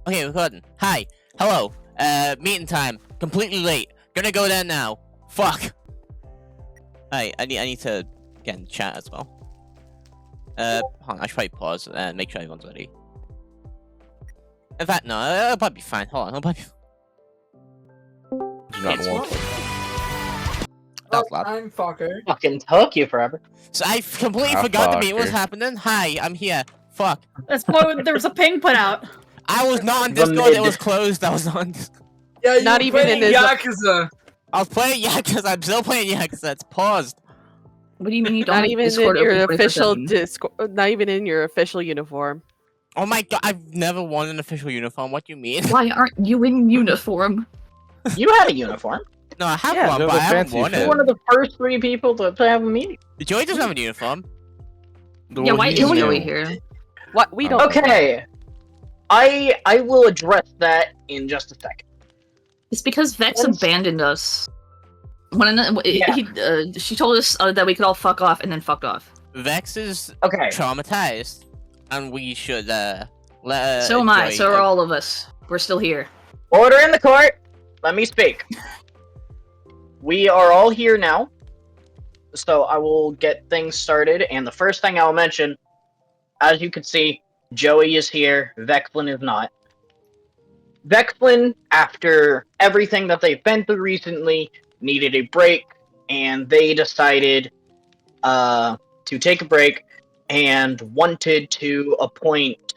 Okay, recording. Hi. Hello. Meeting time. Completely late. Gonna go there now. Fuck. Hey, I need to get in chat as well. Hold on, I should probably pause and make sure everyone's ready. In fact, no, it'll probably be fine. Hold on, it'll probably Do not want. That was loud. I'm fucker. Fucking took you forever. So I completely forgot the meeting was happening. Hi, I'm here. Fuck. That's why there was a ping put out. I was not on Discord, it was closed. I was on Discord. Yeah, you Not even in his- Yakuza. I was playing Yakuza, I'm still playing Yakuza, it's paused. What do you mean you don't Not have even Discord in your open official 24/7? Discord. Not even in your official uniform. Oh my god, I've never worn an official uniform, what do you mean? Why aren't you in uniform? You had a uniform. No, I have Yeah, one, they're but the I haven't fancy worn fit. it. You're one of the first 3 people to have a meeting. Joey doesn't have a uniform. Yeah, why is Joey here? What we don't. Okay. I will address that in just a second. It's because Vex Once- abandoned us. She told us that we could all fuck off, and then fucked off. Vex is Okay. traumatized, and we should let So am I. Joey- So are all of us. We're still here. Order in the court. Let me speak. We are all here now. So I will get things started. And the first thing I'll mention, as you can see, Joey is here. Vexlin is not. Vexlin, after everything that they've been through recently, needed a break. And they decided to take a break and wanted to appoint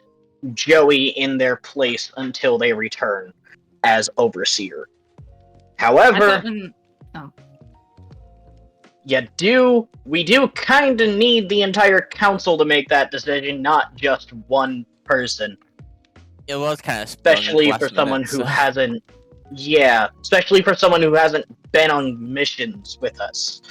Joey in their place until they return as overseer. However, we do kind of need the entire council to make that decision, not just one person. It was kind of Especially for someone who hasn't, especially for someone who hasn't been on missions with us.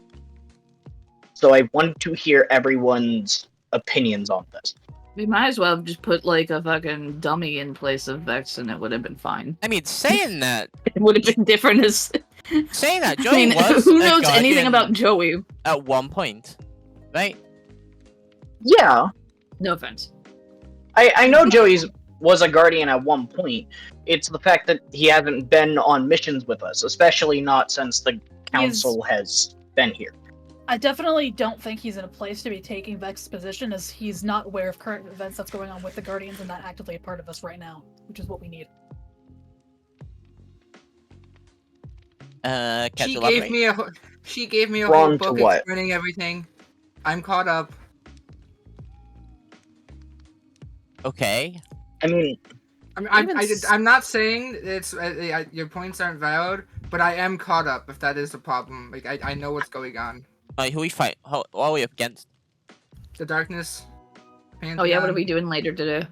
So I want to hear everyone's opinions on this. We might as well have just put like a fucking dummy in place of Vex, and it would have been fine. I mean, saying that, It would have been different as. Joey I mean, was who a knows anything guardian about Joey? at one point, right? Yeah, No offense. I know Joey's was a guardian at one point. It's the fact that he hasn't been on missions with us, especially not since the council has been here. I definitely don't think he's in a place to be taking Vex's position, as he's not aware of current events that's going on with the Guardians and not actively a part of us right now, which is what we need. She gave me a Wrong whole to book what? explaining everything. I'm caught up. Okay. I mean, I'm not saying it's your points aren't valid, but I am caught up. If that is the problem, like I know what's going on. Who we fight? What are we up against? The darkness. Oh yeah, what are we doing later today?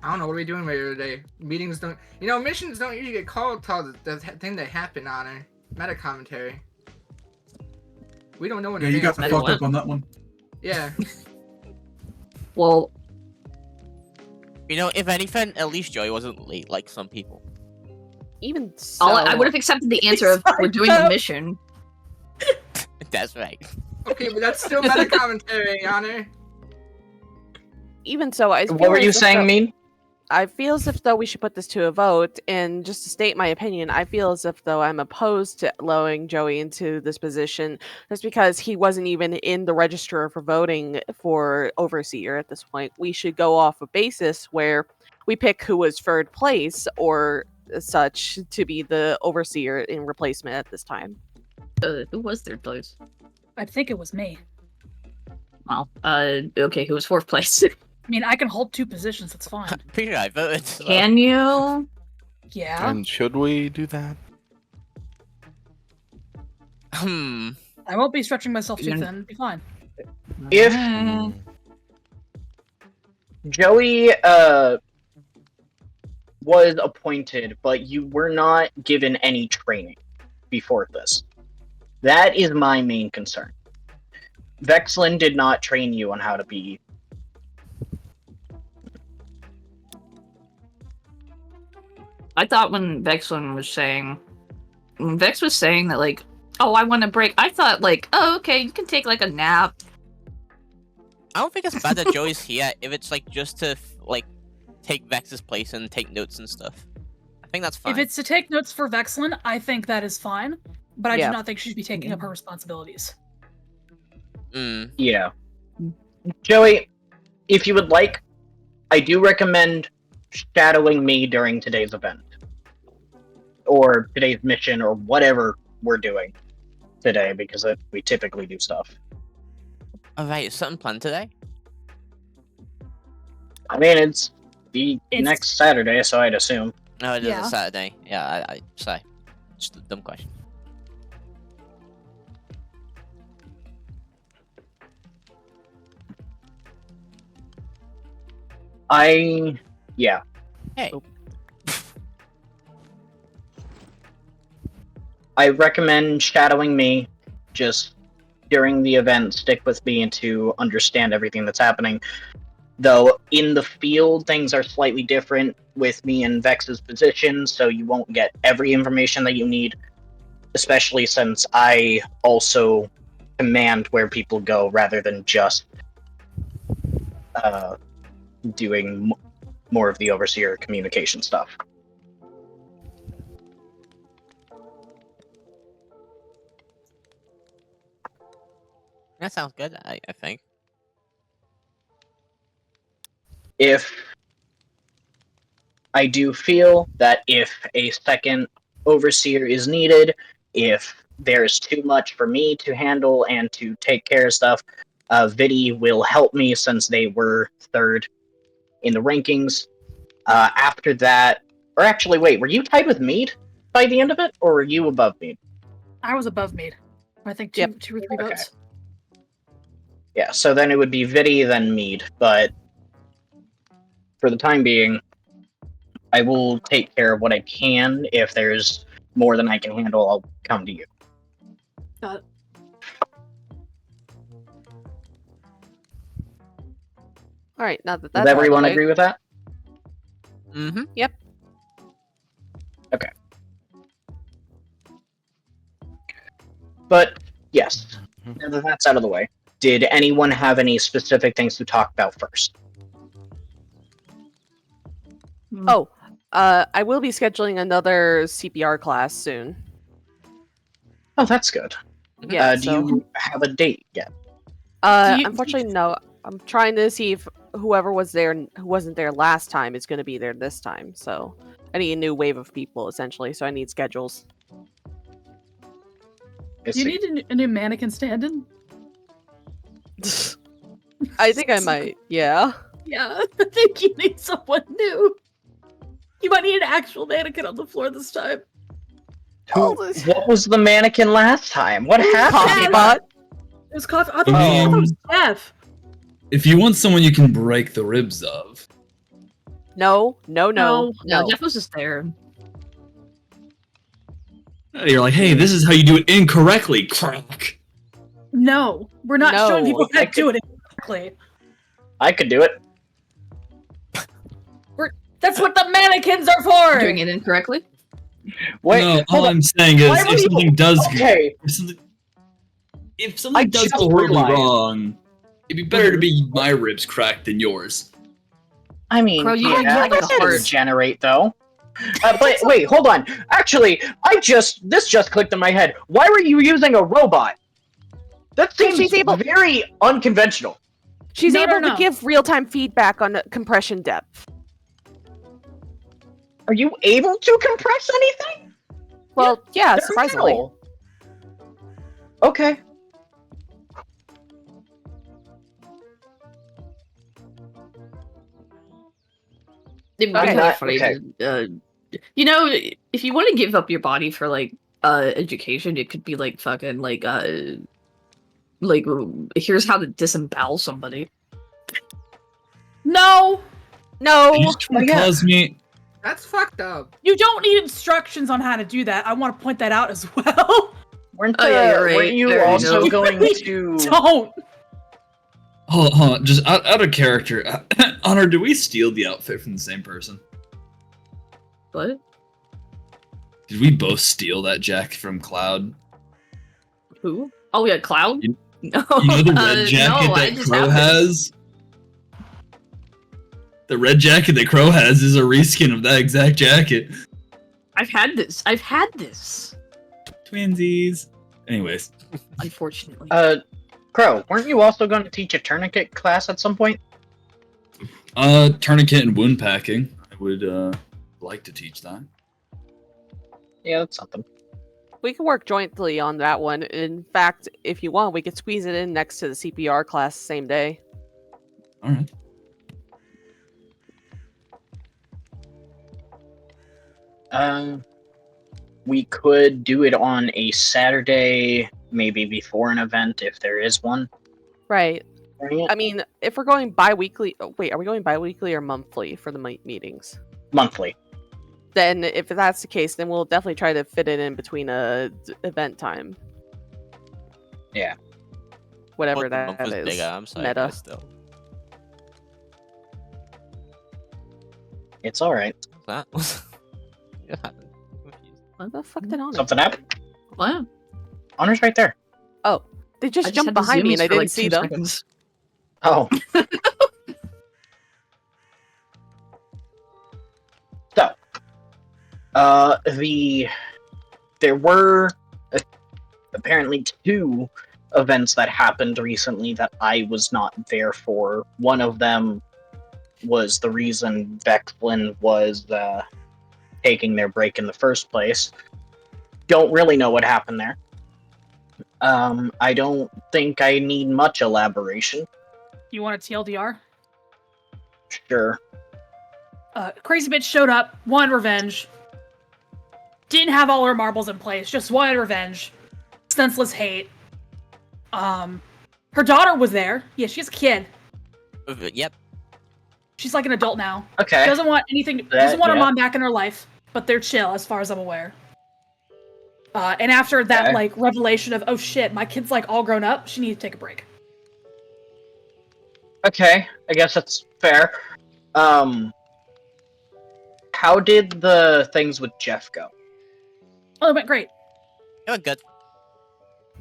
I don't know. What are we doing later today? Meetings don't. Missions don't usually get called till the thing that happened on it. Meta commentary. We don't know when. Yeah, you got the Metal fuck up on that one. Yeah. Well, If anything, at least Joey wasn't late like some people. Even so, I would have accepted the answer of we're doing a mission. That's right. Okay, but that's still meta commentary, Honor. Even so, what were you saying, Mean? I feel as if though we should put this to a vote, and just to state my opinion, I feel as if though I'm opposed to allowing Joey into this position, just because he wasn't even in the register for voting for overseer at this point. We should go off a basis where we pick who was third place or such to be the overseer in replacement at this time. Who was third place? I think it was me. Well, okay, who was fourth place? I mean, I can hold 2 positions, it's fine. Pretty sure I voted. Can you? Yeah. Um, And should we do that? Hmm. I won't be stretching myself too You're- thin, be fine. If Mm. Joey was appointed, but you were not given any training before this, that is my main concern. Vexlin did not train you on how to be. I thought when Vex was saying that, like, oh, I want a break, I thought, like, oh, okay, you can take, like, a nap. I don't think it's bad that Joey's here if it's like just to take Vex's place and take notes and stuff. I think that's fine. If it's to take notes for Vexlin, I think that is fine. But I Yeah. do not think she should be taking up her responsibilities. Yeah. Joey, if you would like, I do recommend shadowing me during today's event. Or today's mission, or whatever we're doing today, because we typically do stuff. Alright, is something planned today? I mean, it's next Saturday, so I'd assume. No, it is Yeah. a Saturday. Yeah, I sorry. Just a dumb question. Yeah. Hey. I recommend shadowing me just during the event. Stick with me to understand everything that's happening. Though in the field, things are slightly different with me and Vex's position, so you won't get every information that you need, especially since I also command where people go rather than just doing more of the overseer communication stuff. That sounds good, I think. If I do feel that if a second overseer is needed, if there's too much for me to handle and to take care of stuff, Vidi will help me since they were third in the rankings. After that, or actually, wait, were you tied with Mead by the end of it, or were you above Mead? I was above Mead. I think two or three votes. Yeah, so then it would be Vidi, then Mead, but for the time being, I will take care of what I can. If there's more than I can handle, I'll come to you. Got it. All right, now that Does that's everyone out of the way- agree with that? Mm-hmm. Yep. Okay. But, yes, now that that's out of the way, did anyone have any specific things to talk about first? Oh, I will be scheduling another CPR class soon. Oh, that's good. Yeah. Do you have a date yet? Do you- Unfortunately, no. I'm trying to see if whoever was there who wasn't there last time is going to be there this time. So I need a new wave of people, essentially. So I need schedules. I Do you see. need a new mannequin stand-in? I think I might. Yeah. Yeah, I think you need someone new. You might need an actual mannequin on the floor this time. What was the mannequin last time? What happened? Coffee bot. It was coffee. I I thought it was mean, Jeff. if you want someone you can break the ribs of, No. No, Jeff was just there. you're like, hey, this is how you do it incorrectly. Crack. No, we're not No, showing people how I to do it exactly. I could do it. That's what the mannequins are for. Doing it incorrectly. Wait, no, hold all on. I'm saying is, Why would if you- something does Okay, if something I does just go horribly realized- wrong, it'd be better to be my ribs cracked than yours. I mean, Bro, you yeah, don't get I like a guess heart. regenerate though. But wait, hold on. Actually, this just clicked in my head. Why were you using a robot? That seems she's able- very unconventional. She's No, able no. to give real-time feedback on the compression depth. Are you able to compress anything? Well, yeah, They're surprisingly. metal. Okay. It'd be I'm kind not- of funny okay. to, you know, if you want to give up your body for like education, it could be like fucking like here's how to disembowel somebody. No, No. You just trying to yeah. cause me. That's fucked up. you don't need instructions on how to do that. I want to point that out as well. Weren't, Oh, yeah, you're right. weren't you There you also go. going Really to? Don't. Hold on, just out of character. Honor, do we steal the outfit from the same person? What? Did we both steal that jacket from Cloud? Who? Oh yeah, Cloud. You- No, You know the red jacket no, I that just Crow have it. has? The red jacket that Crow has is a reskin of that exact jacket. I've had this. Twinsies. Anyways. Unfortunately. Crow, weren't you also going to teach a tourniquet class at some point? Tourniquet and wound packing. I would like to teach that. Yeah, that's something. We can work jointly on that one. In fact, if you want, we could squeeze it in next to the CPR class the same day. All right. We could do it on a Saturday, maybe before an event, if there is one. Right. Right? I mean, if we're going bi-weekly... Oh, wait, are we going bi-weekly or monthly for the meetings? Monthly. Then, if that's the case, then we'll definitely try to fit it in between event time. Yeah. Whatever What, the that month was is. bigger, I'm sorry, Meta. but still. It's alright. That what happened? I'm confused. What the fuck did Honor? Something happened? What? Honor's right there. Oh, they just I jumped had the behind me and zoomies I for, didn't like, see 2 them. seconds. Oh. So, there were apparently 2 events that happened recently that I was not there for. One of them was the reason Vexlin was taking their break in the first place. Don't really know what happened there. I don't think I need much elaboration. You want a TLDR? Sure. Crazy bitch showed up, wanted revenge. Didn't have all her marbles in place, just wanted revenge. Senseless hate. Her daughter was there. Yeah, she's a kid. Yep. She's like an adult now. Okay. Doesn't want anything. Doesn't want her yeah. mom back in her life, but they're chill as far as I'm aware. And after that, Okay. like revelation of, oh shit, my kid's like all grown up. She needs to take a break. Okay, I guess that's fair. How did the things with Jeff go? Oh, it went great. It went good.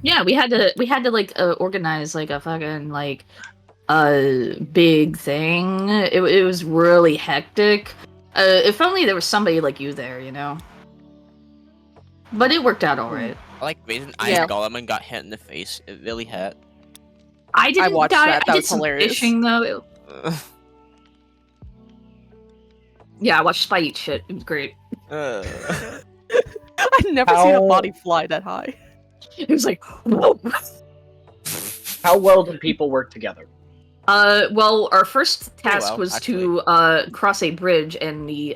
Yeah, we had to like organize like a fucking like a big thing. It was really hectic. If only there was somebody like you there, you know. But it worked out alright. I like the reason Yeah. Iron Golem got hit in the face. It really hurt. I didn't watched die. that. That I did was some hilarious. fishing though. Yeah, I watched Spy eat shit. It was great. I've never seen a How- body fly that high. It was like, whoa. How well did people work together? Well, our first task well, was to cross a bridge, and we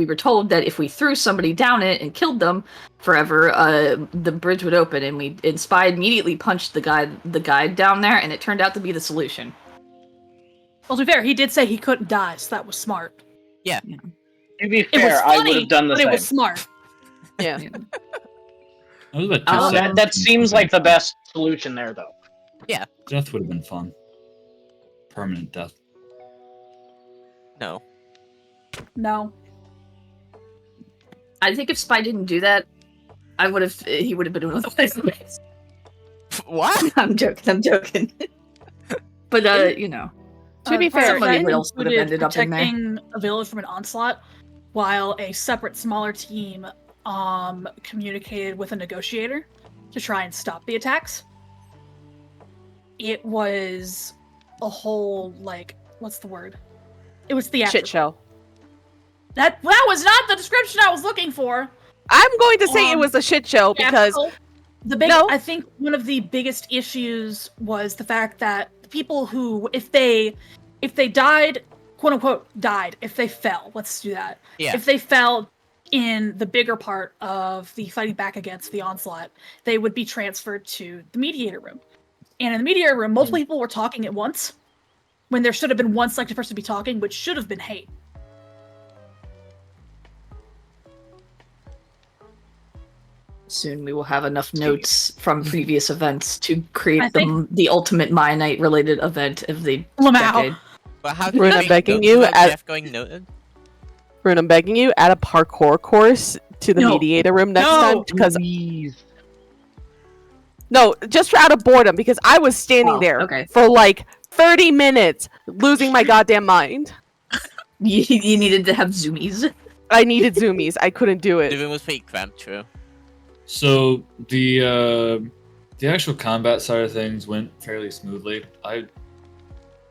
were told that if we threw somebody down it and killed them forever, the bridge would open, and Spy immediately punched the guide down there, and it turned out to be the solution. Well, to be fair, he did say he couldn't die, so that was smart. To be It was fair, I would funny, have done the but same. it was smart. Yeah. I was about to say, That seems like the best solution there, though. death would have been fun. Permanent death. No. No. I think if Spy didn't do that, he would have been one of the What? I'm joking. But you know. To be Part fair, of somebody that else would have included ended up in there. protecting a village from an onslaught, while a separate, smaller team communicated with a negotiator to try and stop the attacks. It was a whole, like, what's the word? It was theatrical. Shit show. That was not the description I was looking for. I'm going to say it was a shit show because I think one of the biggest issues was the fact that the people who, if they died, quote unquote died, if they fell, let's do that. Yeah. If they fell in the bigger part of the fighting back against the onslaught, they would be transferred to the mediator room. And in the mediator room, multiple people were talking at once, when there should have been one selected person to be talking, which should have been hate. Soon we will have enough notes from previous events to create I think- the ultimate Mianite related event of the Lamau. decade. But how Rune, can I'm begging you, Jeff going noted? Rune, I'm begging you, add a parkour course to the No. mediator room next No. time because Please. no, just for out of boredom because I was standing Oh, there okay. for like 30 minutes losing my goddamn mind. You needed to have zoomies. I needed zoomies. I couldn't do it. Living with fake cramp, true. So the actual combat side of things went fairly smoothly. I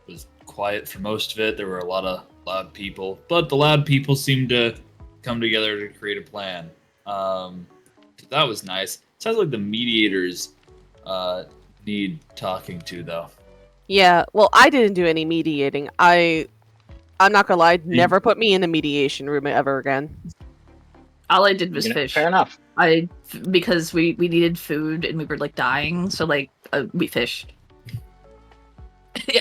was quiet for most of it. There were a lot of loud people, but the loud people seemed to come together to create a plan. So that was nice. Sounds like the mediators need talking to, though. Yeah, well, I didn't do any mediating. I'm not gonna lie, never put me in a mediation room ever again. All I did was fish. Fair enough. Because we needed food and we were like dying, so like we fished.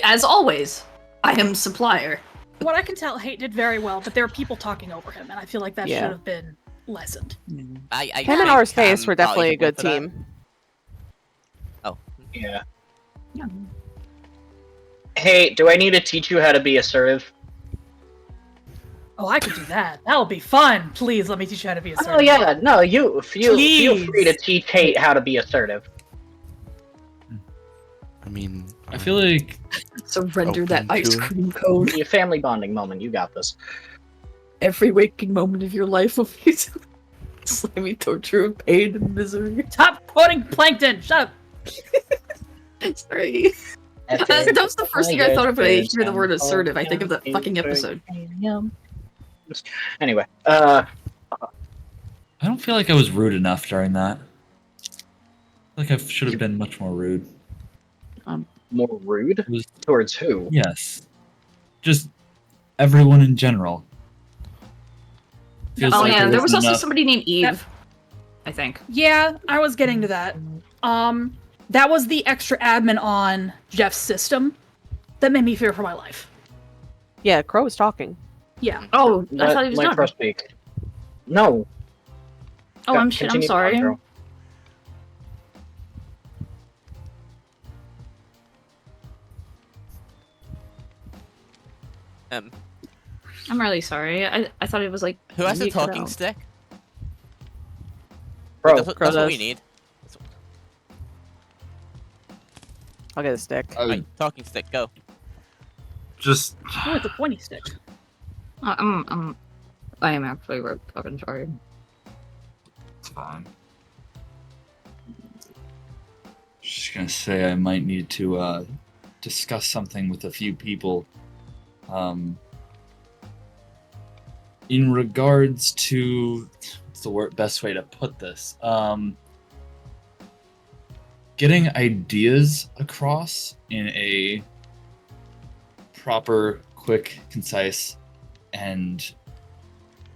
As always, I am supplier. What I can tell, Hate did very well, but there were people talking over him, and I feel like that should have been lessened. Him and Arceus were definitely a good team. Oh. Yeah. Hey, do I need to teach you how to be assertive? Oh, I could do that. That would be fun. Please let me teach you how to be assertive. Oh yeah, no, you feel free to teach Hate how to be assertive. I mean, I feel like Surrender that Open ice to- cream cone. Be a family bonding moment. You got this. Every waking moment of your life will be slimy torture of pain and misery. Stop quoting Plankton. Shut up. Sorry. That was the first thing I thought of when I hear the word assertive. I think of that fucking episode. Anyway, I don't feel like I was rude enough during that. I feel like I should have been much more rude. more rude Was- towards who? Yes. Just everyone in general. Feels Oh like yeah, there was wasn't also enough- somebody named Eve. I think. Yeah, I was getting to that. That was the extra admin on Jeff's system that made me fear for my life. Yeah, Crow was talking. Yeah. Oh, I thought he was Let done. Crow speak. No. Oh, I'm Continue sorry. on, girl. I'm really sorry. I thought it was like. Who has a you cut talking out. stick? Bro, That's what we need. I'll get a stick. Right, talking stick, go. Just Oh, it's a pointy stick. I am actually fucking sorry. it's fine. Just gonna say I might need to discuss something with a few people. In regards to what's the best way to put this? Getting ideas across in a proper, quick, concise, and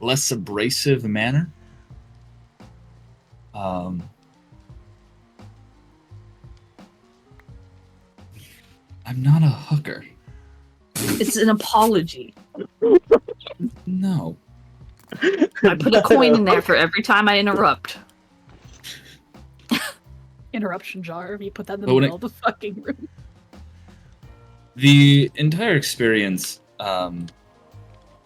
less abrasive manner. I'm not a hooker. It's an apology. No. I put a coin in there for every time I interrupt. Interruption jar. You put that in the But when middle of the fucking room. The entire experience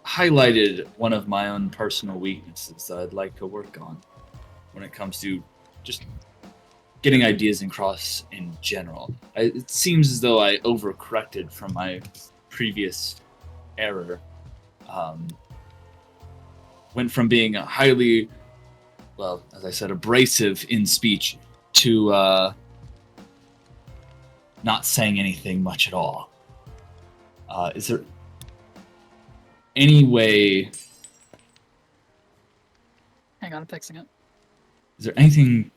highlighted one of my own personal weaknesses that I'd like to work on when it comes to just getting ideas across in general. It seems as though I overcorrected from my previous error. Went from being a highly, well, as I said, abrasive in speech to not saying anything much at all. Is there any way? Hang on, I'm fixing it. Is there anything?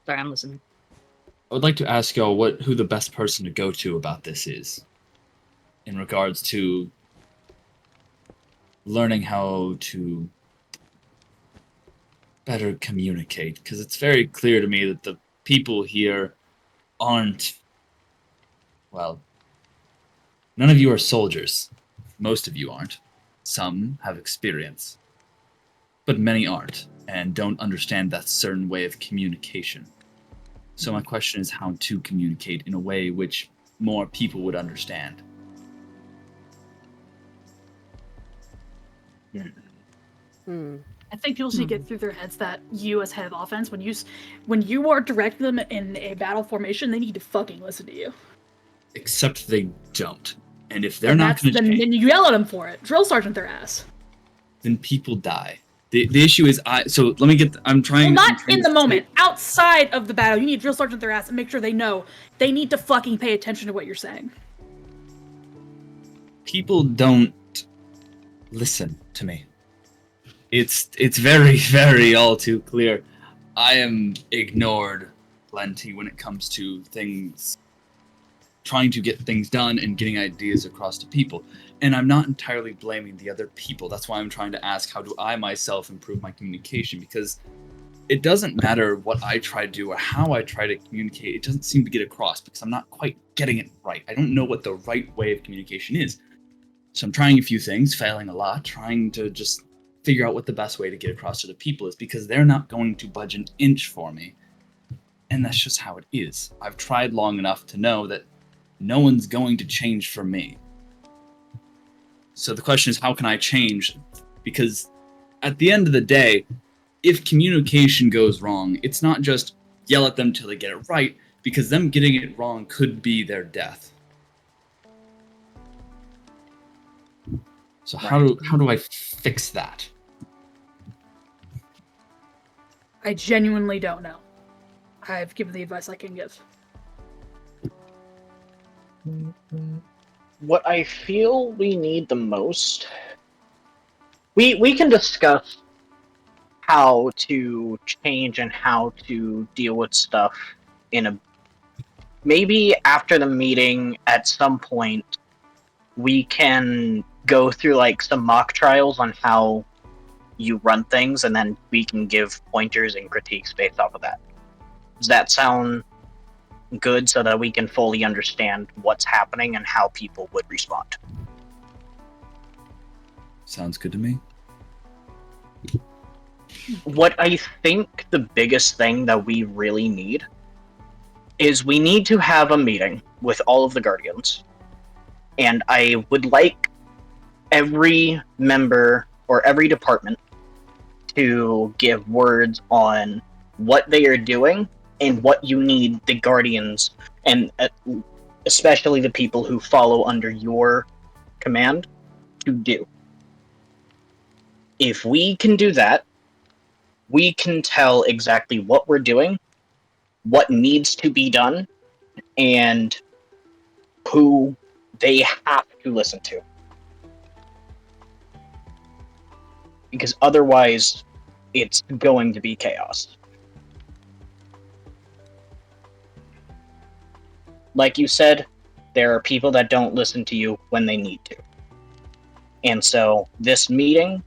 Sorry, I'm listening. I would like to ask y'all who the best person to go to about this is, in regards to learning how to better communicate, because it's very clear to me that the people here aren't, well, none of you are soldiers. Most of you aren't. Some have experience. But many aren't, and don't understand that certain way of communication. So my question is how to communicate in a way which more people would understand. I think people should get through their heads that you, as head of offense, when you are directing them in a battle formation, they need to fucking listen to you. Except they don't. And if they're not going to change, then you yell at them for it. Drill sergeant their ass. then people die. The issue is so let me get. I'm trying. Well, I'm not trying in to the moment. Outside of the battle, you need to drill sergeant their ass and make sure they know they need to fucking pay attention to what you're saying. People don't listen to me. It's very, very all too clear. I am ignored plenty when it comes to things, trying to get things done and getting ideas across to people. And I'm not entirely blaming the other people. That's why I'm trying to ask, how do I myself improve my communication? Because it doesn't matter what I try to do or how I try to communicate. It doesn't seem to get across because I'm not quite getting it right. I don't know what the right way of communication is. So I'm trying a few things, failing a lot, trying to just figure out what the best way to get across to the people is, because they're not going to budge an inch for me. And that's just how it is. I've tried long enough to know that no one's going to change for me. So the question is, how can I change? Because at the end of the day, if communication goes wrong, it's not just yell at them till they get it right, because them getting it wrong could be their death. So how do I fix that? I genuinely don't know. I've given the advice I can give. What I feel we need the most, we can discuss how to change and how to deal with stuff maybe after the meeting at some point. We can go through like some mock trials on how you run things, and then we can give pointers and critiques based off of that. Does that sound good, so that we can fully understand what's happening and how people would respond? Sounds good to me. What I think the biggest thing that we really need is we need to have a meeting with all of the Guardians. And I would like every member or every department to give words on what they are doing and what you need the Guardians, and especially the people who follow under your command, to do. If we can do that, we can tell exactly what we're doing, what needs to be done, and who they have to listen to. Because otherwise, it's going to be chaos. Like you said, there are people that don't listen to you when they need to. And so this meeting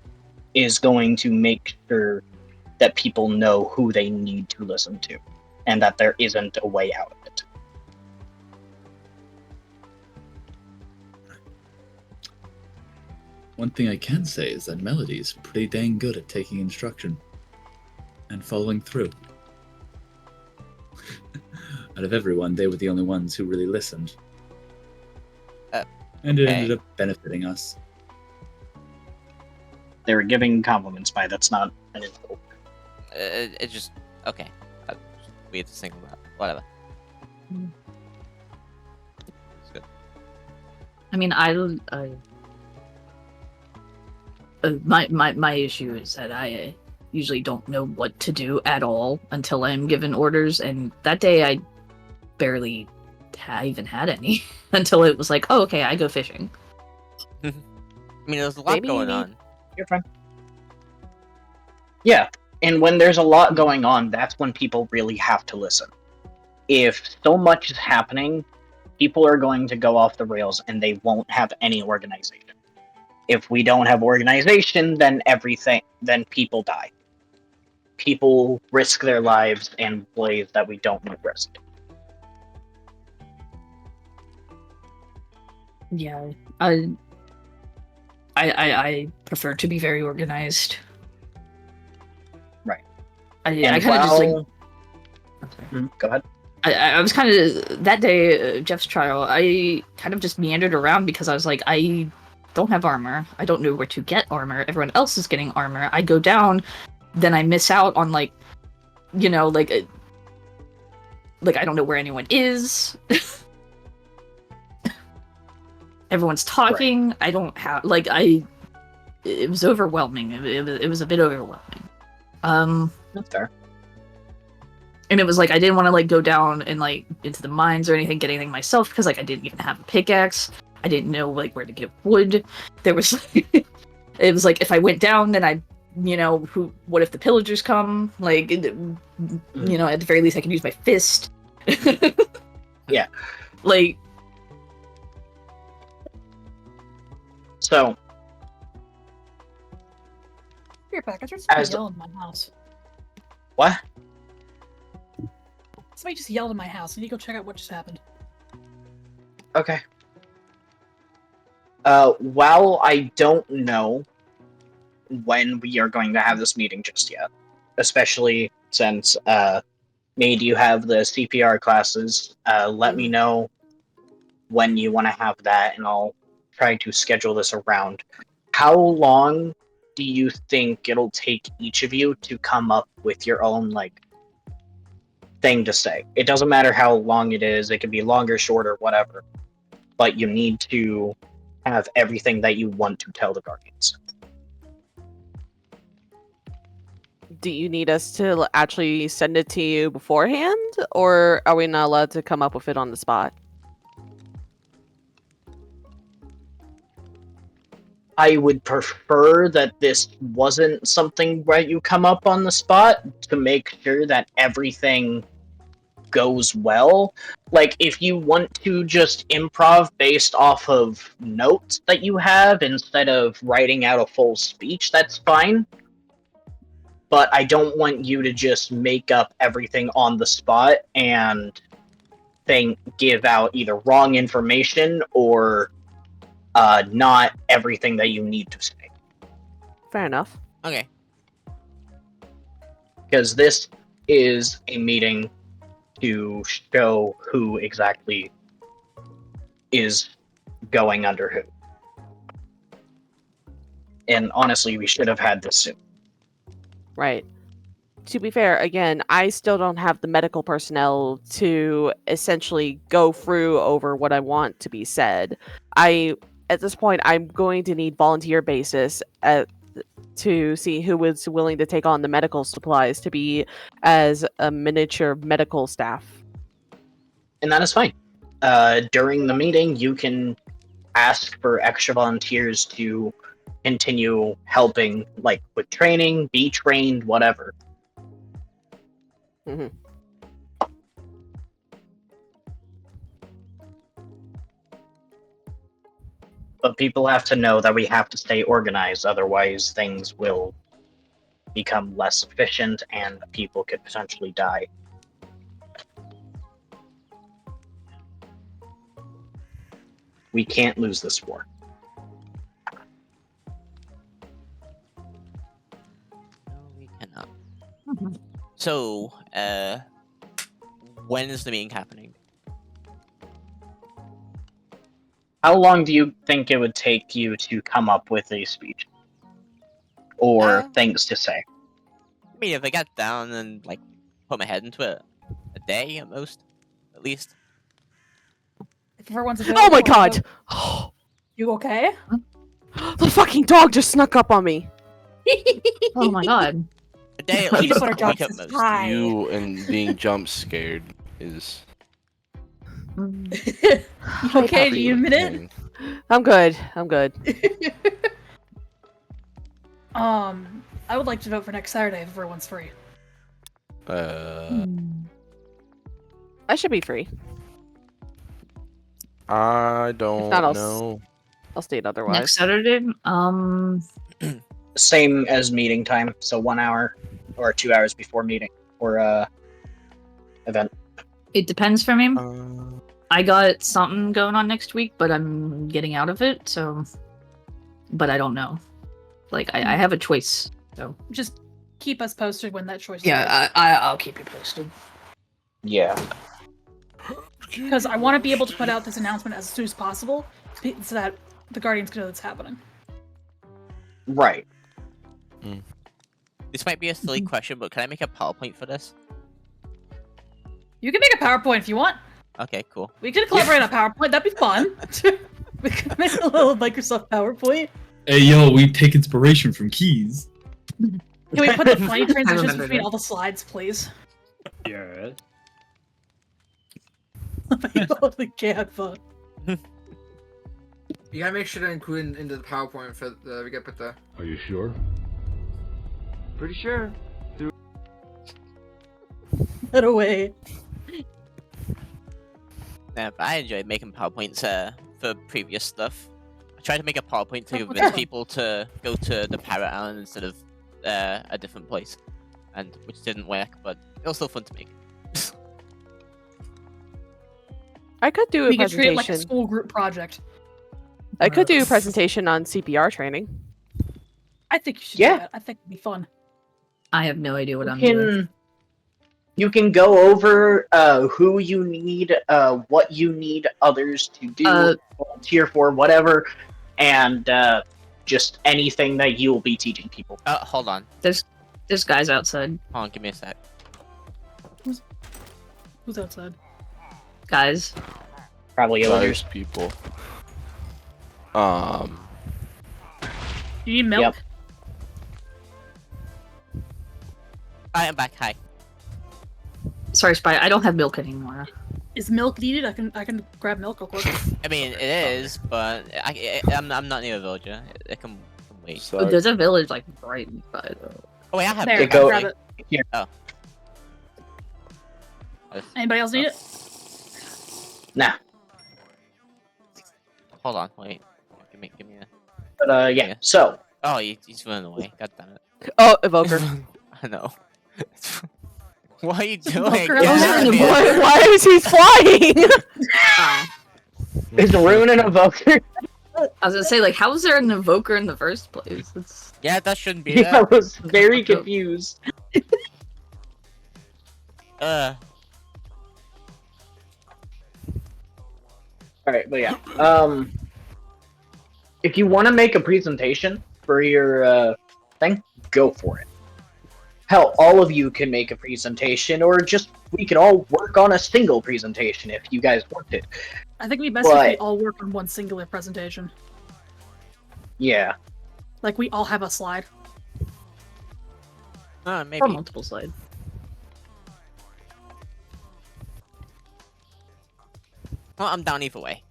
is going to make sure that people know who they need to listen to, and that there isn't a way out of it. One thing I can say is that Melody's pretty dang good at taking instruction and following through. Out of everyone, they were the only ones who really listened. And it ended up benefiting us. They were giving compliments by, that's not an insult. It just okay. We have to think about whatever. It's good. I mean, my issue is that I usually don't know what to do at all until I'm given orders, and that day I barely even had any until it was like, oh, okay, I go fishing. I mean, there's a lot going on. You're fine. Yeah, and when there's a lot going on, that's when people really have to listen. If so much is happening, people are going to go off the rails and they won't have any organization. If we don't have organization, then people die. People risk their lives in ways that we don't want to risk. Yeah, I prefer to be very organized. Right. I kind of just like. Go ahead. I was kind of that day, Jeff's trial. I kind of just meandered around because I was like, I don't have armor. I don't know where to get armor. Everyone else is getting armor. I go down, then I miss out on like I don't know where anyone is. everyone's talking. I don't have like it was overwhelming. It was a bit overwhelming. That's fair. And it was like I didn't want to like go down and like into the mines or anything, get anything myself because like I didn't even have a pickaxe. I didn't know like where to get wood. There was it was like if I went down, then I, what if the pillagers come? Like, at the very least, I can use my fist. Yeah. Like. So. PryingPack, I heard somebody yell in my house. What? Somebody just yelled in my house. I need to go check out what just happened. Okay. While I don't know when we are going to have this meeting just yet, especially since, Maid, you have the CPR classes, let me know when you want to have that, and I'll try to schedule this around. How long do you think it'll take each of you to come up with your own, thing to say? It doesn't matter how long it is, it can be longer, shorter, whatever. But you need to have everything that you want to tell the Guardians. Do you need us to actually send it to you beforehand, or are we not allowed to come up with it on the spot? I would prefer that this wasn't something where you come up on the spot to make sure that everything goes well. Like, if you want to just improv based off of notes that you have instead of writing out a full speech, that's fine. But I don't want you to just make up everything on the spot and give out either wrong information or not everything that you need to say. Fair enough. Okay. Because this is a meeting to show who exactly is going under who. And honestly, we should have had this soon. Right. To be fair, again, I still don't have the medical personnel to essentially go through over what I want to be said. At this point, I'm going to need volunteer basis to see who is willing to take on the medical supplies to be as a miniature medical staff. And that is fine. During the meeting, you can ask for extra volunteers to continue helping, with training, be trained, whatever. Mm-hmm. But people have to know that we have to stay organized, otherwise things will become less efficient and people could potentially die. We can't lose this war. No, we cannot. So, when is the meeting happening? How long do you think it would take you to come up with a speech? Or things to say? I mean, if I got down and, put my head into it, a day at most, at least. If everyone's Oh my god! You okay? The fucking dog just snuck up on me! Oh my god. A day at You least, just a wanna week drop at most. Hi. You and being jump scared is. You okay? Do you need a minute? I'm good. I would like to vote for next Saturday if everyone's free. I should be free. I don't not, know. I'll state otherwise. Next Saturday? Same as meeting time, so 1 hour or 2 hours before meeting or event. It depends for me. Uh, I got something going on next week, but I'm getting out of it, so... But I don't know. I have a choice, so... Just keep us posted when that choice is Yeah, I'll keep you posted. Yeah. Because I want to be able to put out this announcement as soon as possible, so that the Guardians know that's happening. Right. This might be a silly question, but can I make a PowerPoint for this? You can make a PowerPoint if you want. Okay, cool. We can collaborate on PowerPoint. That'd be fun. Make a little Microsoft PowerPoint. Hey, yo, we take inspiration from keys. Can we put the funny transitions between all the slides, please? Yeah. Holy Canva. You gotta make sure to include into the PowerPoint for the. We gotta put the. Are you sure? Pretty sure. Get away. Yeah, but I enjoyed making PowerPoints for previous stuff. I tried to make a PowerPoint to Oh, convince okay. people to go to the Parrot Island instead of a different place, and which didn't work, but it was still fun to make. I could do a We could treat it like a presentation. school group project. I could do a presentation on CPR training. I think you should Yeah. do that. I think it'd be fun. I have no idea what I'm doing. You can go over who you need, what you need others to do, volunteer for, whatever, and just anything that you will be teaching people. Hold on. There's guys outside. Hold on, give me a sec. Who's outside? Guys. Probably others. Those people. Do you need milk? Yep. I am back. Hi. Sorry, Spy. I don't have milk anymore. Is milk needed? I can grab milk real quick. I mean, it is, but I'm not near a villager. It can wait. Oh, there's a village like right by the. Oh wait, I have. There, They milk, go- grab actually. it. Oh. Anybody else need it? Nah. Hold on, wait. Give me a. But yeah, Yeah. so Oh, he's running away. God damn it. Oh, Evoker. I know. What are you doing? Evoker, Get I was out of in the here. Why is he flying? is Rune an evoker? I was gonna say, like, how is there an evoker in the first place? It's... Yeah, that shouldn't be I there. was very confused. Alright, but yeah. If you want to make a presentation for your thing, go for it. Hell, all of you can make a presentation, or just we can all work on a single presentation if you guys want it. I think it'd be best if we But- all work on one singular presentation. Yeah. Like we all have a slide. Maybe. Or multiple slides. Well, I'm down either way.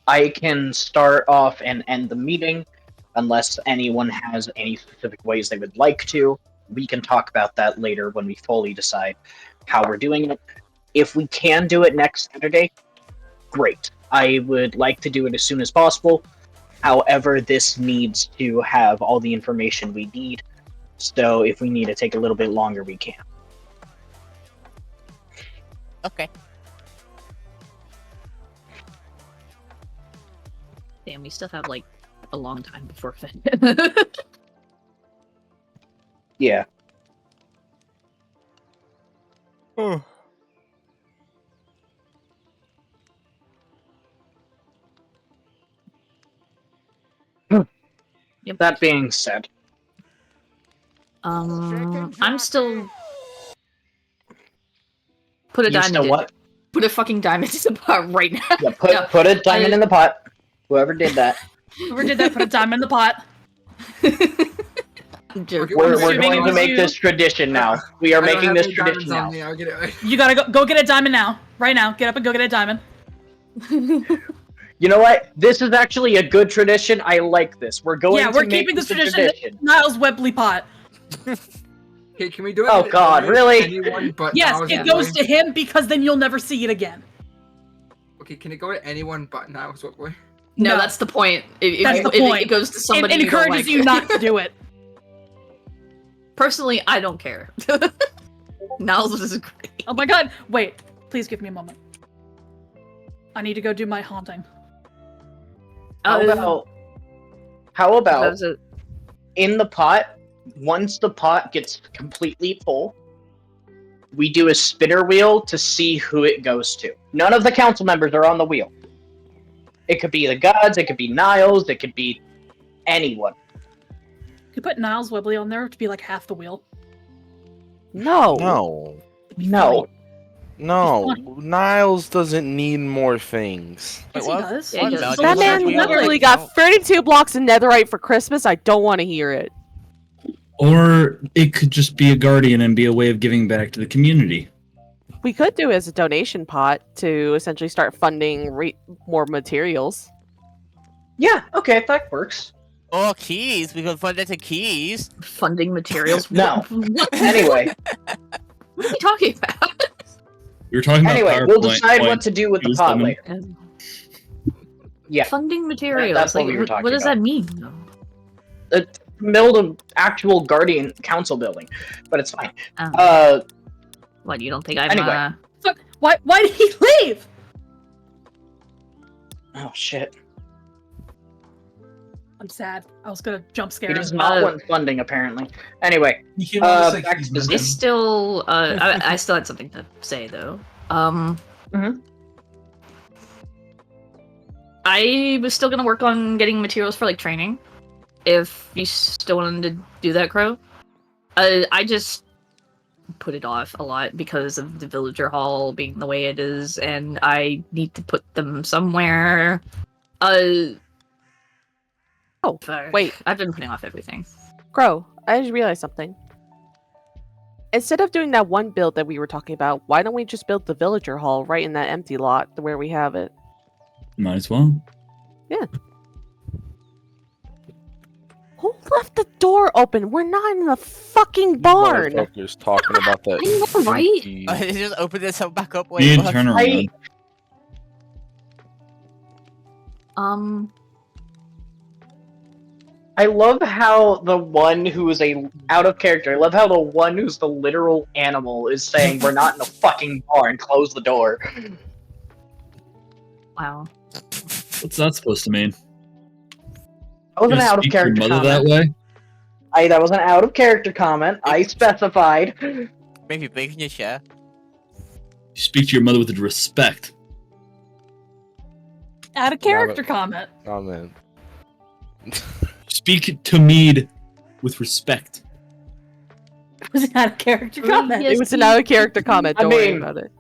I can start off and end the meeting, unless anyone has any specific ways they would like to. We can talk about that later when we fully decide how we're doing it. If we can do it next Saturday, great. I would like to do it as soon as possible. However, this needs to have all the information we need. So if we need to take a little bit longer, we can. Okay. Damn, we still have like a long time before Fed. Yeah. Yep. That being said, I'm still. Put a you diamond still in. what? Put a fucking diamond in the pot right now. Yeah, put a diamond in the pot. Whoever did that. Whoever did that put a diamond in the pot. I'm joking. We're assuming going it to was make you. this tradition now. We are I don't making have this any tradition diamonds on now. me, I'll get it. You gotta go get a diamond now. Right now. Get up and go get a diamond. You know what? This is actually a good tradition. I like this. We're going Yeah, to we're make keeping this a tradition. Niles Webley pot. Okay, can we do it? Oh, God, really? Anyone but Yes, Niles it Webley? goes to him because then you'll never see it again. Okay, can it go to anyone but Niles Webley? No, No. that's the point. It, That's the point. It goes to somebody It you don't encourages like. you not to do it. Personally, I don't care. Niles is great. Oh my god. Wait, please give me a moment. I need to go do my haunting. How about that was a- in the pot, once the pot gets completely full, we do a spinner wheel to see who it goes to. None of the council members are on the wheel. It could be the gods, it could be Niles, it could be anyone. You put Niles Webley on there to be like half the wheel. No. No. No. No, Niles doesn't need more things. Yes, he does. Yeah, he What? does. Melody That said man we all literally like got out. 32 blocks of netherite for Christmas. I don't want to hear it. Or it could just be a guardian and be a way of giving back to the community. We could do it as a donation pot to essentially start funding more materials. Yeah, okay, that works. Or keys. We could fund it to keys. Funding materials. No. What? Anyway, What are you talking about? We were talking anyway, about we'll PowerPoint decide what points. to do with the Use pot them. later. Yeah, Funding materials. that's what Like, we were talking what does about. that mean? build an actual guardian council building, but it's fine. What, you don't think I'm Anyway. Fuck, why did he leave? Oh shit. I'm sad. I was gonna jump scare He him. does not want funding, apparently. Anyway, He came on to say back he's to I business. still, I still had something to say though. I was still gonna work on getting materials for like training, if you still wanted to do that, Crow. I just put it off a lot because of the villager hall being the way it is, and I need to put them somewhere. Oh, fuck. wait. I've been putting off everything. Crow, I just realized something. Instead of doing that one build that we were talking about, why don't we just build the villager hall right in that empty lot where we have it? Might as well. Yeah. Who left the door open? We're not in the fucking barn. Motherfuckers talking about that. I know, right? empty- They just open this up back up. You Wait, need to what? turn around. I love how the one who is out of character. I love how the one who's the literal animal is saying, "We're not in a fucking barn. Close the door." Wow. What's that supposed to mean? That was an You out of speak to your character mother comment. that way? That was an out of character comment. I specified. Maybe bacon your share. You speak to your mother with respect. Add a character comment. Oh man. Speak to Mead with respect. It was an out of character comment. It was an out of character comment. I Don't worry mean, about it.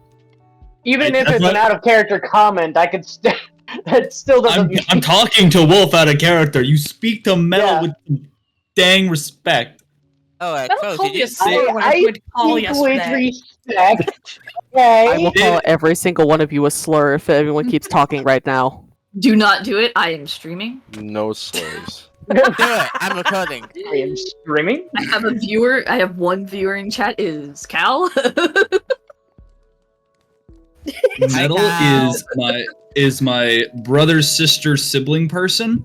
Even if That's it's what- an out of character comment, I could that still doesn't. I'm talking to Wolf out of character. You speak to Metal Yeah. with dang respect. Oh, Don't Crow, call did me you a say? slur when I went to call speak with yesterday. respect. I Okay. will call every single one of you a slur if everyone keeps talking right now. Do not do it. I am streaming. No slurs. Do it. I'm recording. I am streaming. I have a viewer. I have one viewer in chat. Is Cal? Metal Cal. is my brother, sister, sibling person.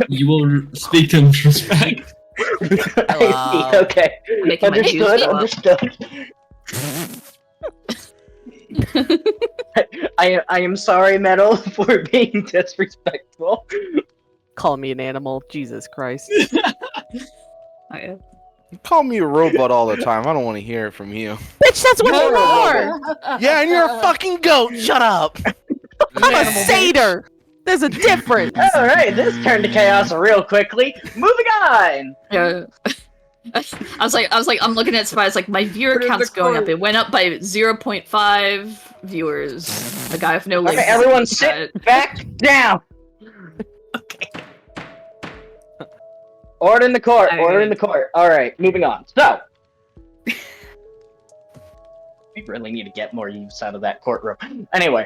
You will speak to him with respect. Hello. Okay. Making my shoes Understood. go up. I am sorry, Metal, for being disrespectful. Call me an animal. Jesus Christ. Okay. You call me a robot all the time. I don't want to hear it from you. Bitch, that's what you are! Yeah, and you're a fucking goat. Shut up. I'm a satyr! There's a difference! Alright, this turned to chaos real quickly. Moving on! Yeah. I was like, I'm looking at Spies, like, my viewer Put it in count's the going up. cart. It went up by 0.5 viewers. A guy with no Okay, links. everyone sit back down! Okay. Order in the court, order Alright. in the court. Alright, moving on. So, we really need to get more use out of that courtroom. Anyway,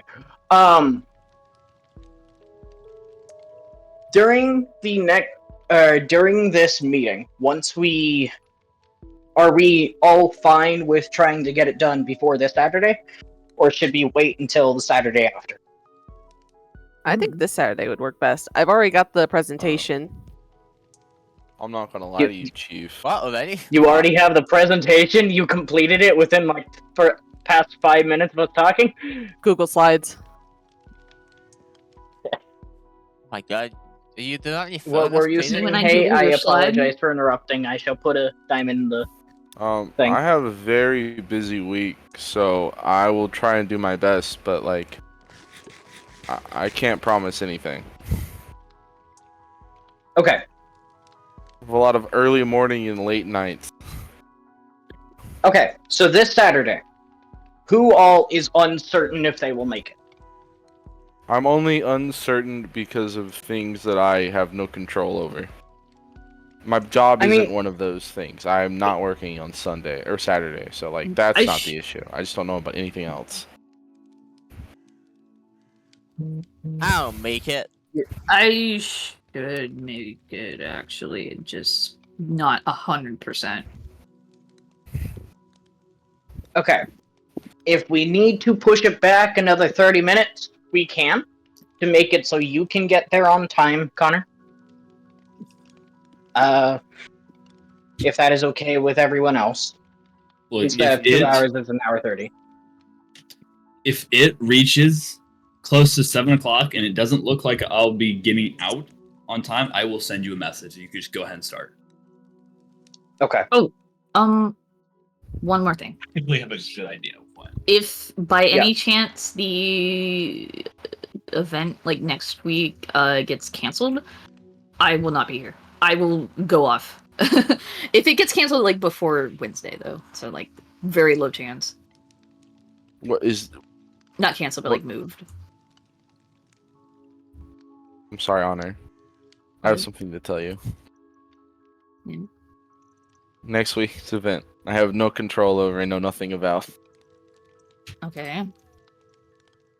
during this meeting, are we all fine with trying to get it done before this Saturday? Or should we wait until the Saturday after? I think this Saturday would work best. I've already got the presentation. I'm not gonna lie to you, Chief. What already? You already have the presentation? You completed it within like past 5 minutes of us talking? Google Slides. My God, you do not need. What were you That's saying? When I Hey, do I Google Slide? apologize for interrupting. I shall put a diamond in the... Thing. I have a very busy week, so I will try and do my best, but like, I can't promise anything. Okay. I have a lot of early morning and late nights. Okay, so this Saturday, Who all is uncertain if they will make it? I'm only uncertain because of things that I have no control over. My job isn't one of those things. I am not working on Sunday or Saturday, so like that's not the issue. I just don't know about anything else. I'll make it. I should make it, actually, just not 100%. Okay. If we need to push it back another 30 minutes, we can, to make it so you can get there on time, Connor. If that is okay with everyone else. Well, Instead of 2 hours, it's an hour 30. If it reaches close to 7 o'clock and it doesn't look like I'll be getting out on time, I will send you a message. You can just go ahead and start. Okay. Oh, one more thing. I think we have a good idea of what. If by any chance the event like next week gets canceled, I will not be here. I will go off. If it gets canceled like before Wednesday though, so like very low chance. What is? Not canceled, but like moved. I'm sorry, Honor. I have something to tell you. Yeah. Next week's event, I have no control over and know nothing about. Okay.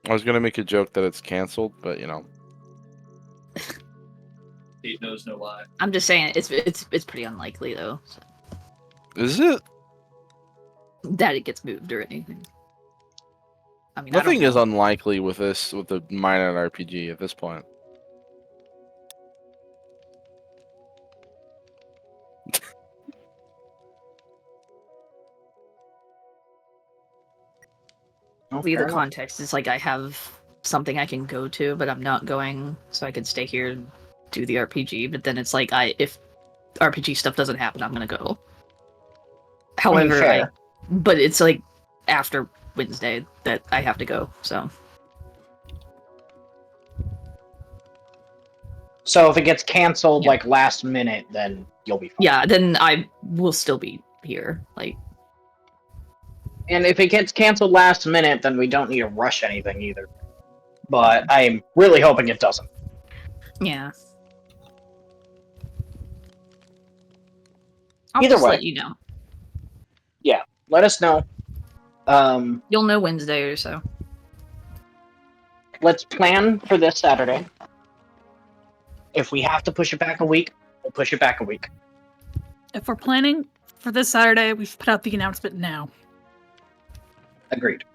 I was gonna make a joke that it's canceled, but you know. He knows no lie. I'm just saying it's pretty unlikely though. So. Is it? That it gets moved or anything. I mean, Nothing is unlikely with the MianiteRPG at this point. The context is like I have something I can go to, but I'm not going, so I can stay here and do the RPG. But then it's like if RPG stuff doesn't happen, I'm gonna go. However, but it's like after Wednesday that I have to go. So if it gets canceled like last minute, then you'll be fine. Yeah, then I will still be here. Like. And if it gets canceled last minute, then we don't need to rush anything either. But I'm really hoping it doesn't. Yeah. Either way, let you know. Yeah, let us know. You'll know Wednesday or so. Let's plan for this Saturday. If we have to push it back a week, we'll push it back a week. If we're planning for this Saturday, we should put out the announcement now. Agreed.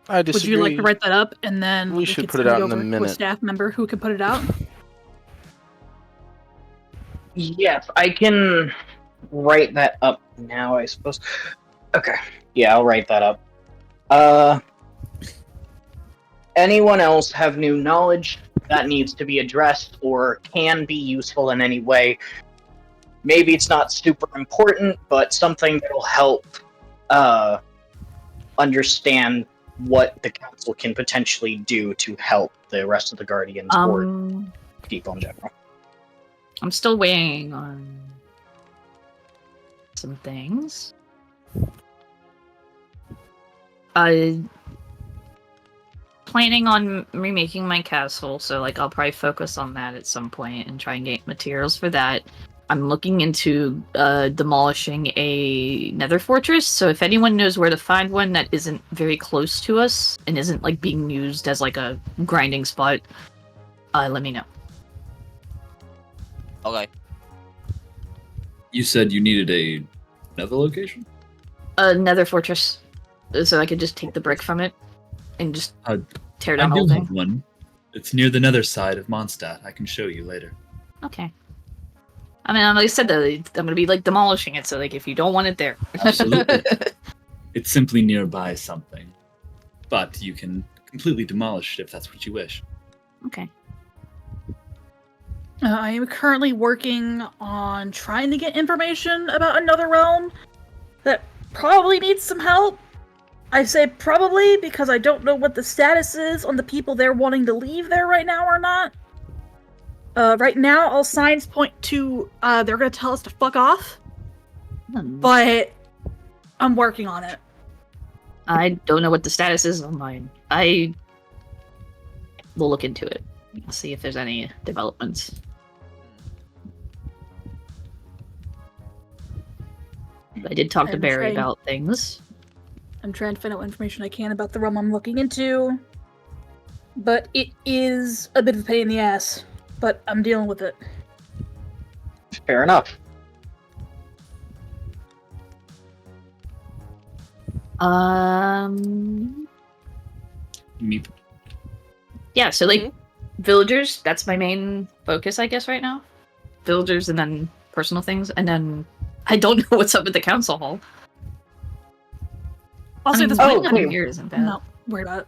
I disagree. Would you like to write that up, and then we should could put it send out in a over to minute. a staff member who can put it out? Yes, I can write that up now, I suppose. Okay. Yeah, I'll write that up. Anyone else have new knowledge that needs to be addressed or can be useful in any way? Maybe it's not super important, but something that'll help understand what the council can potentially do to help the rest of the Guardians or people in general. I'm still waiting on some things. Planning on remaking my castle, so like I'll probably focus on that at some point and try and get materials for that. I'm looking into demolishing a nether fortress, so if anyone knows where to find one that isn't very close to us and isn't like being used as like a grinding spot, let me know. Okay. You said you needed another location? A nether fortress, so I could just take the brick from it and just tear down the whole I do thing. have one. It's near the nether side of Mondstadt. I can show you later. Okay. I mean, like I said, I'm gonna be like demolishing it, so like if you don't want it there, Absolutely. It's simply nearby something, but you can completely demolish it if that's what you wish. Okay. I am currently working on trying to get information about another realm that probably needs some help. I say probably because I don't know what the status is on the people they're wanting to leave there right now or not. Right now, all signs point to they're going to tell us to fuck off. But I'm working on it. I don't know what the status is on mine. I will look into it. I'll see if there's any developments. I did talk to I'm Barry trying- about things. I'm trying to find out what information I can about the realm I'm looking into. But it is a bit of a pain in the ass. But I'm dealing with it. Fair enough. Meep. Yeah, so like villagers, that's my main focus, I guess, right now. Villagers and then personal things, and then I don't know what's up with the council hall. Also, I mean, this waiting point, on here isn't bad. I'm not worried about it.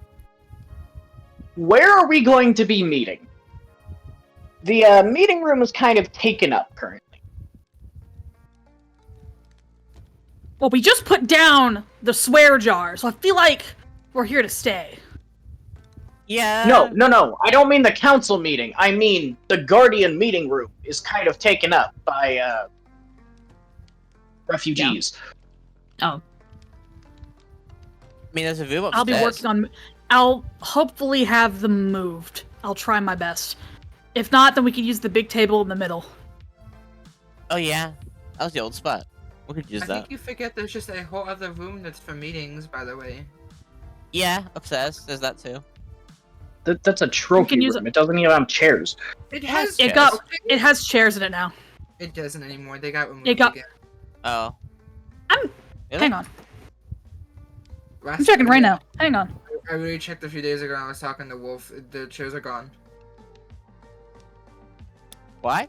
Where are we going to be meeting? The meeting room is kind of taken up currently. Well, we just put down the swear jar, so I feel like we're here to stay. Yeah. No. I don't mean the council meeting. I mean the Guardian meeting room is kind of taken up by refugees. Oh, I mean, there's a view upstairs. I'll be working on. I'll hopefully have them moved. I'll try my best. If not, then we can use the big table in the middle. Oh yeah, that was the old spot. We could use I that. think you forget there's just a whole other room that's for meetings, by the way. Yeah, upstairs. There's that too. That's a trophy use room. It doesn't even have chairs. It has. It got. It has chairs in it now. It doesn't anymore. They got removed It got- again. Oh. I'm- Really? Hang on. Last I'm checking time right I- now. Hang on. I really checked a few days ago and I was talking to Wolf. The chairs are gone. Why?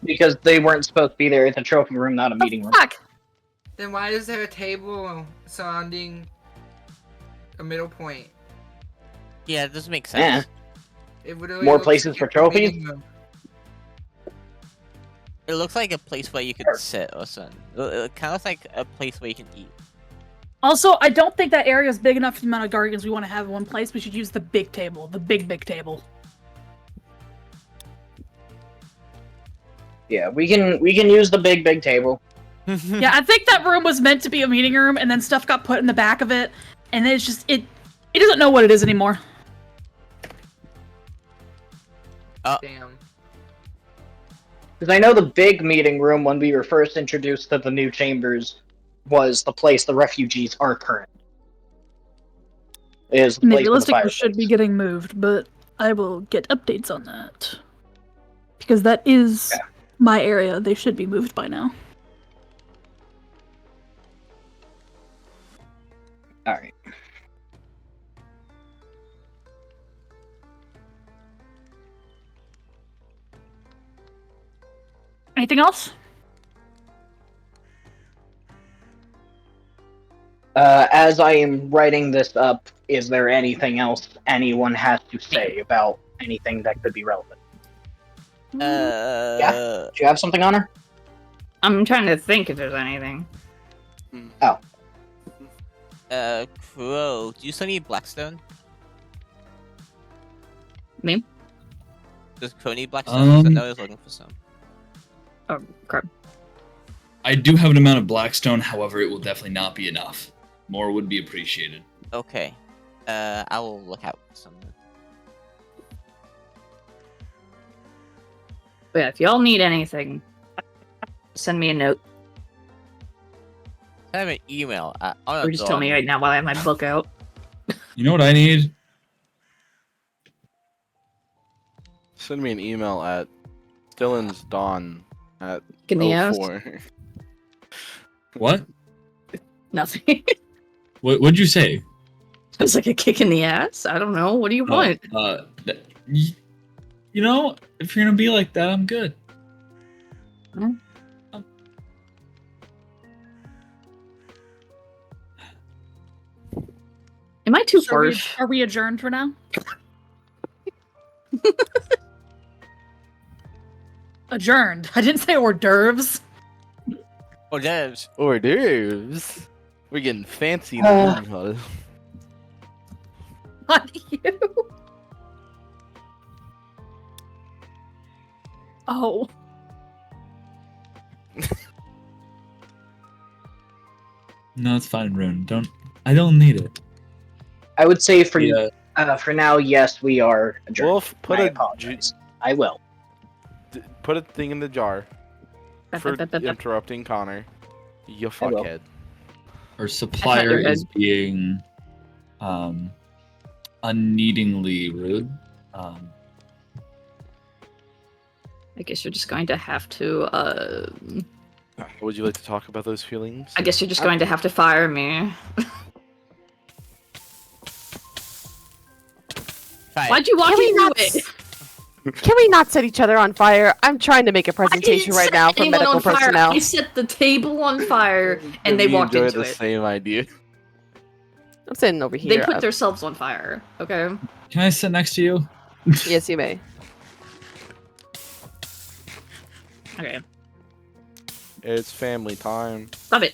Because they weren't supposed to be there. It's a trophy room, not a meeting room. Fuck. Then why is there a table surrounding a middle point? Yeah, it doesn't make sense. It literally More looks places like for a trophies? meeting room. It looks like a place where you could sit or something. It kind of looks like a place where you can eat. Also, I don't think that area is big enough for the amount of guardians we want to have in one place. We should use the big table. The big table. Yeah, we can use the big table. Yeah, I think that room was meant to be a meeting room, and then stuff got put in the back of it, and it's just it doesn't know what it is anymore. Damn. Because I know the big meeting room, when we were first introduced to the new chambers, was the place the refugees are current. Is the I mean, place with the realistically, fireplace. should be getting moved, but I will get updates on that. Because that is my area. They should be moved by now. Alright. Anything else? As I am writing this up, is there anything else anyone has to say about anything that could be relevant? Do you have something on her? I'm trying to think if there's anything. Crow, do you still need Blackstone? Me? Does Crow need Blackstone? 'Cause I know I was looking for some. Oh, crap. I do have an amount of Blackstone, however, it will definitely not be enough. More would be appreciated. Okay. I will look out for some. But yeah, if y'all need anything, send me a note. I have an email. Or just tell me right now while I have my book out. You know what I need? Send me an email at Dylan's at Can they 04. What? Nothing. What'd you say? It was like a kick in the ass. I don't know. What do you want? You know, if you're gonna be like that, I'm good. Am I too So are we- harsh? Are we adjourned for now? Adjourned. I didn't say hors d'oeuvres. Oh, devs. Hors d'oeuvres. We're getting fancy in the meeting hall. Not you. Oh. No, it's fine, Rune. I don't need it. I would say for Yeah. for now, yes, we are adjourned. Wolf, put I a apologize. I will. put a thing in the jar for interrupting Connor. You I will. fuckhead. Our supplier your is being unneedingly rude. I guess you're just going to have to. Would you like to talk about those feelings? I guess you're just going to have to fire me. Fine. Why'd you walk Can we into not it? Can we not set each other on fire? I'm trying to make a I presentation didn't right set now for anyone medical on fire. personnel. I set the table on fire, and they We walked enjoy into the it. same idea. I'm sitting over here. They put themselves on fire. Okay. Can I sit next to you? Yes, you may. Okay. It's family time. Stop it.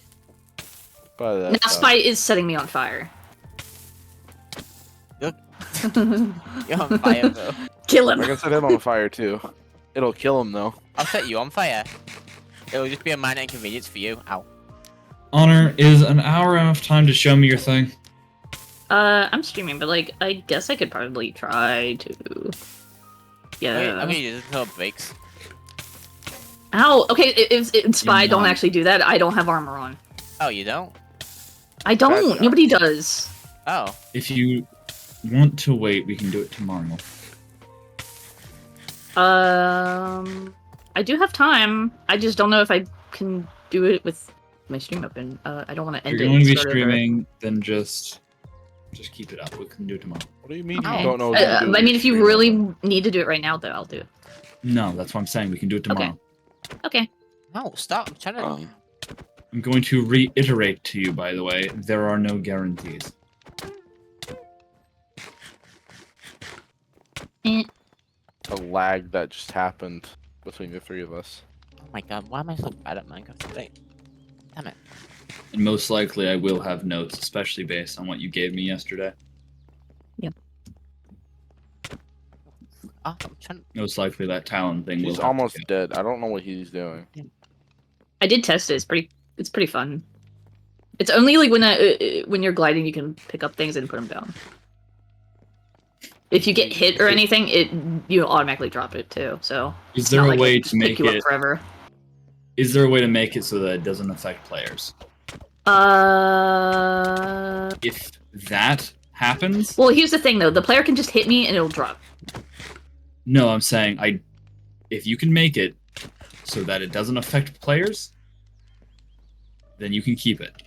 But Now that's Spite is setting me on fire. You're on fire, though. Kill I him. can set him on fire too. It'll kill him though. I'll set you on fire. It'll just be a minor inconvenience for you. Ow. Honor, is an hour enough time to show me your thing? I'm streaming, but like, I guess I could probably try to. Yeah. I'm gonna use it until it breaks. Ow. Okay, if Spy, You're don't not. actually do that. I don't have armor on. Oh, you don't? I don't. That's Nobody does. Oh. If you want to wait, we can do it tomorrow. I do have time. I just don't know if I can do it with my stream open. I don't want to If end you're it. going to be and start over. streaming, then just keep it up. We can do it tomorrow. What do you mean Okay. you don't know what to do? I with mean, your if you stream? really need to do it right now, though, I'll do it. No, that's what I'm saying. We can do it tomorrow. Okay. No, stop. I'm trying to... I'm going to reiterate to you, by the way, there are no guarantees. A lag that just happened between the three of us. Oh my god, why am I so bad at Minecraft today? Damn it. And most likely I will have notes, especially based on what you gave me yesterday. Oh, I'm trying... Most likely that Talon thing will He's have to almost go. dead. I don't know what he's doing. I did test it. It's pretty fun. It's only like when you're gliding, you can pick up things and put them down. If you get hit or anything, you automatically drop it too. So Is it's there not a like way it to just pick make you up it? forever? Is there a way to make it so that it doesn't affect players? If that happens, Well, here's the thing though. The player can just hit me and it'll drop. no, I'm saying if you can make it so that it doesn't affect players, then you can keep it.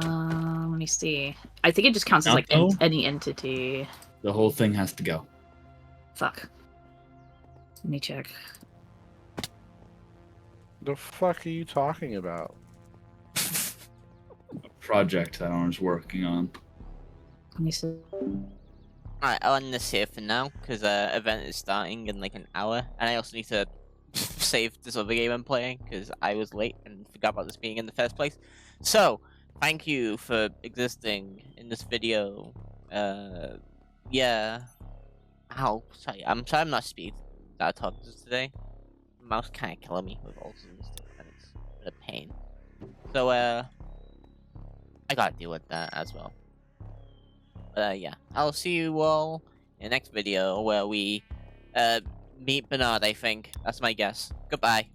Let me see. I think it just counts as Not like though? any entity. The whole thing has to go. Fuck. Let me check. The fuck are you talking about? A project that Honor's working on. Let me see. Alright, I'll end this here for now, because event is starting in like an hour, and I also need to save this other game I'm playing, because I was late and forgot about this being in the first place. So, thank you for existing in this video. Yeah. Ow, sorry, I'm sorry I'm not speaking that talk today. My mouse kinda killing me with all and stuff, and it's a pain. So, I gotta deal with that as well. Yeah, I'll see you all in the next video where we, meet Bernard, I think. That's my guess. Goodbye.